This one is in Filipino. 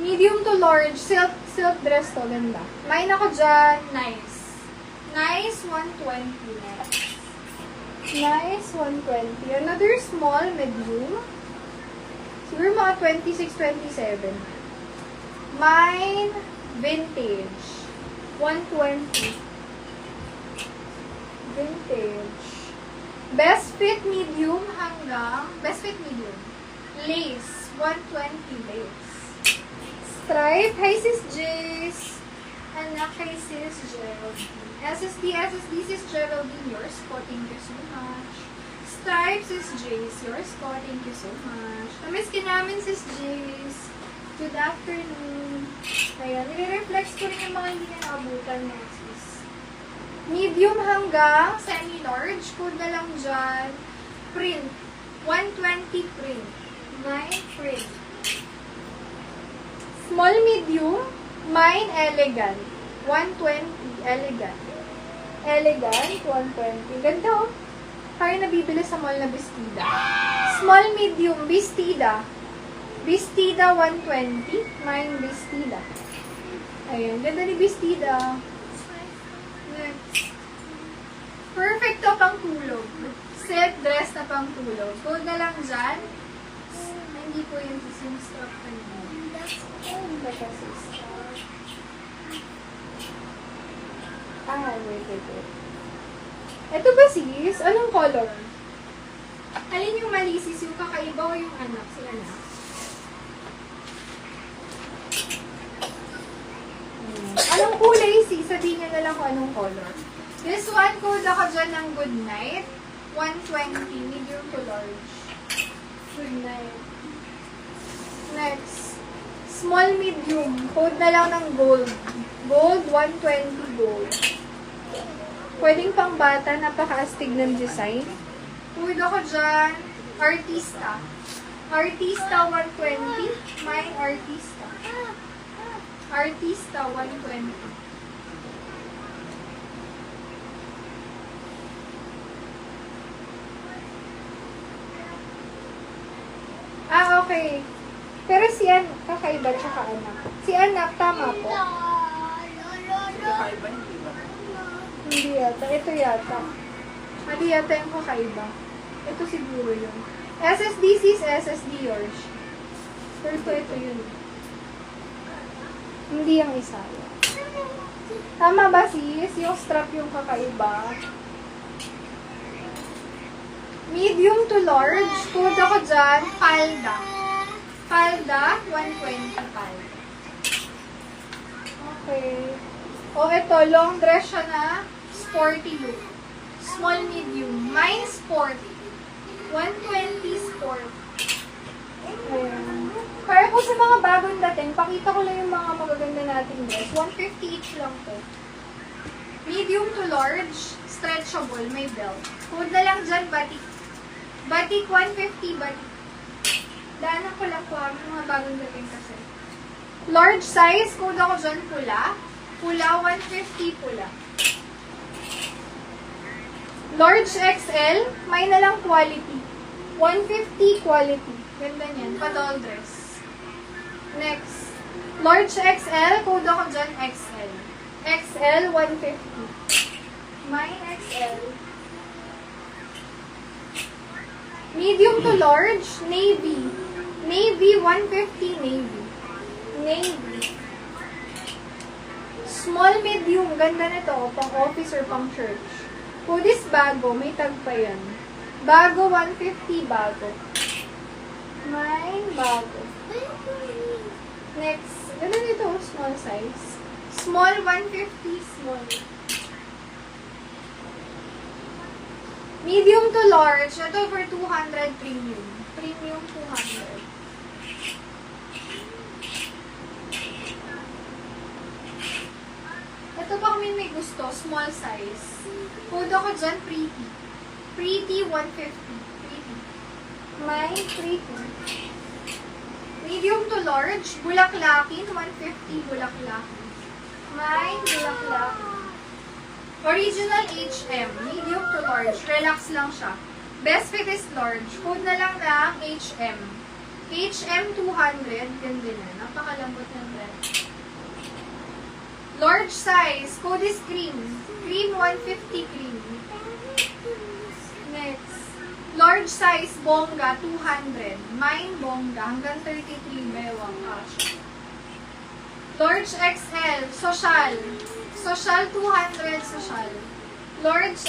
Medium to large, silk dress to, ganda. Mine ako dyan, nice. Nice, 120 next. Nice, 120. Another small, medium. Siguro mga 26, 27. Mine, vintage. 120. Vintage. Best fit medium hanggang, best fit medium. Lace, 120 lace. Stripe, hi sis Jace. Anak, hi sis Geraldine. SSD, sis Geraldine, yours po, thank you so much. Stripe, sis Jace, yours po, thank you so much. Namiss ka namin sis Jace. Good afternoon. Ayan, nire-reflex ko rin yung mga hindi na naabutan mga sis. Medium hanggang semi-large, code na lang dyan. Print, 120 print. 9 print. Small medium, mine elegant. 120, elegant. Elegant, 120. Ganda oh. Kaya nabibili sa mall na bestida. Small medium, bestida. Bestida, 120. Mine, bestida. Ayan, ganda ni bestida. Next. Perfect to pang tulog. Set dress na pang tulog. Gold na lang dyan. Hindi po yung sinustrap ka niyo. Wait. Ito ba sis? Anong color? Alin yung mali sis? Yung kakaiba o yung anak? Si anak? Anong kulay sis? Sabihin niya na lang kung anong color. This one, code ako dyan ng good night. 120, medium to large. Good night. Next. Small medium. Code na lang ng gold. Gold, 120 gold. Pwedeng pang bata, napaka-astig ng design. Code ako dyan, artista. Artista, 120. Mine, artista. Artista, 120. Okay. Pero si anak, kakaiba tsaka anak. Si anak, tama po. Kakaiba, hindi ba? Hindi yata. Ito yata. Hindi yata yung kakaiba. Ito siguro yun. SSD sis, SSD yours. Pero ito yun. Hindi yung isa. Tama ba sis? Yung strap yung kakaiba. Medium to large. Code ako dyan. Palda. Palda, 120 palda. Okay. O, ito, long dress siya na sporty look. Small, medium. Mine, sporty. 120 sport. Ayan. Kaya po sa mga bagong dating, pakita ko lang yung mga magaganda nating dress. 150 each lang po. Medium to large, stretchable, may belt. Code na lang dyan, batik. Batik, 150 batik. Daanan ko lang po ang mga bagong dating kasi. Large size, code ako dyan pula. Pula, 150 pula. Large XL, may na lang quality. 150 quality. Ganda niyan, pa-doll dress. Next. Large XL, code ako dyan XL. XL, 150. May XL. Medium to large, navy. Navy, 150 navy. Navy. Small, medium. Ganda nito. Pang office or pang church. Hoodies bago. May tag pa yan. Bago, 150 bago. Mine, bago. Next. Ganda nito. Small size. Small, 150. Small. Medium to large. Ito for 200 premium. Premium 200. Ito pa kami may gusto. Small size. Code ako dyan, pretty. Pretty, 150. Pretty. Mine, pretty. Medium to large. Bulaklakin, 150 bulaklakin. Mine, bulaklakin. Original HM. Medium to large. Relax lang siya. Best fit is large. Code na lang ng HM. HM 200, ganda na. Napakalambot ng brand. Large size, Cody's cream. Cream 150 cream. Next. Large size, Bongga 200. Mine Bongga, hanggang 33 bewang cash. Large XL, Social. Social 200, Social. Large